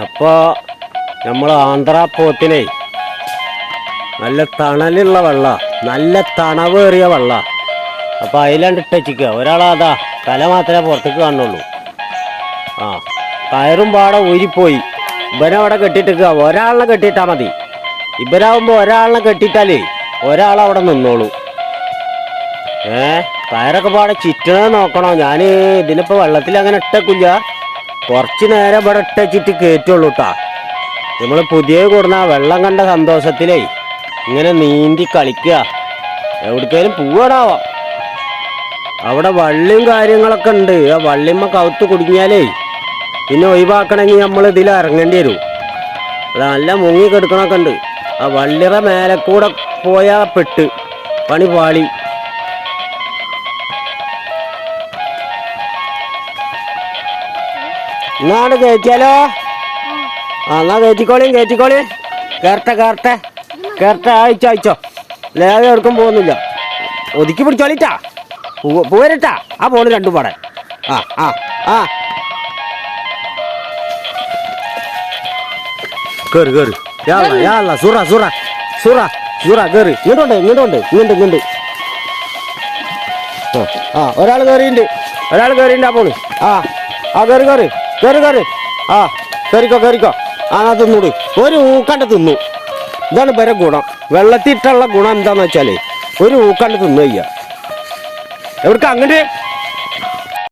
അപ്പോൾ നമ്മൾ ആന്ധ്രാപ്പോത്തിനെ നല്ല തണലുള്ള വെള്ളം, നല്ല തണവേറിയ വെള്ളം. അപ്പോൾ അതിലാണ്ട് ഇട്ടച്ചിക്കുക. ഒരാളതാ തല മാത്രമേ പുറത്തേക്ക് കാണുള്ളൂ. ആ കയറും പാടെ ഊരിപ്പോയി. ഇവനവിടെ കെട്ടിയിട്ടിക്കുക. ഒരാളിനെ കെട്ടിയിട്ടാൽ മതി. ഇവരാകുമ്പോൾ ഒരാളിനെ കെട്ടിയിട്ടാലേ ഒരാളവിടെ നിന്നോളൂ. കയറൊക്കെ പാടെ ചിറ്റണത് നോക്കണോ. ഞാൻ ഇതിനിപ്പോൾ വെള്ളത്തിൽ അങ്ങനെ ഇട്ടേക്കില്ല. കുറച്ച് നേരം ഇവിടെ ഇട്ടച്ചിട്ട് കയറ്റുള്ളൂ കേട്ടാ. നമ്മൾ പുതിയ കൂടുന്ന വെള്ളം കണ്ട സന്തോഷത്തിലേ ഇങ്ങനെ നീന്തി കളിക്കുക. എവിടേക്കാലും പൂവടാവാം. അവിടെ വള്ളിയും കാര്യങ്ങളൊക്കെ ഉണ്ട്. ആ വള്ളിമ്മ കവുത്ത് കുടുങ്ങിയാലേ പിന്നെ ഒഴിവാക്കണമെങ്കിൽ നമ്മൾ ഇതിൽ ഇറങ്ങേണ്ടി വരും. അത് നല്ല മുങ്ങി കെടുക്കണമൊക്കെ ഉണ്ട്. ആ വള്ളിയുടെ മേലെ കൂടെ പോയാൽ പെട്ട് പണി പാളി. എന്നാണ് കയറ്റിയാലോ? എന്നാ കയറ്റിക്കോളി. കേരട്ടെ അയച്ചോ. ലേവ എടുക്കും പോകുന്നില്ല. ഒതുക്കി പിടിച്ചോളിട്ടാ. പോരട്ടാ. ആ പോണ് രണ്ടും പാടെ. ആ കേറ്. സുറ കേറി. ഇങ്ങോട്ടുണ്ട്. ഒരാൾ കേറിണ്ട്. ആ പോണ്. കേറി. കേറിക്കോ. തിന്നൂട്. ഒരു ഊക്കണ്ട് തിന്നു. ഇതാണ് ഇവരെ ഗുണം. വെള്ളത്തിട്ടുള്ള ഗുണം എന്താന്ന് വെച്ചാലേ ഒരു ഊക്കണ്ട് തിന്നു. എവിടേക്ക് അങ്ങോട്ട്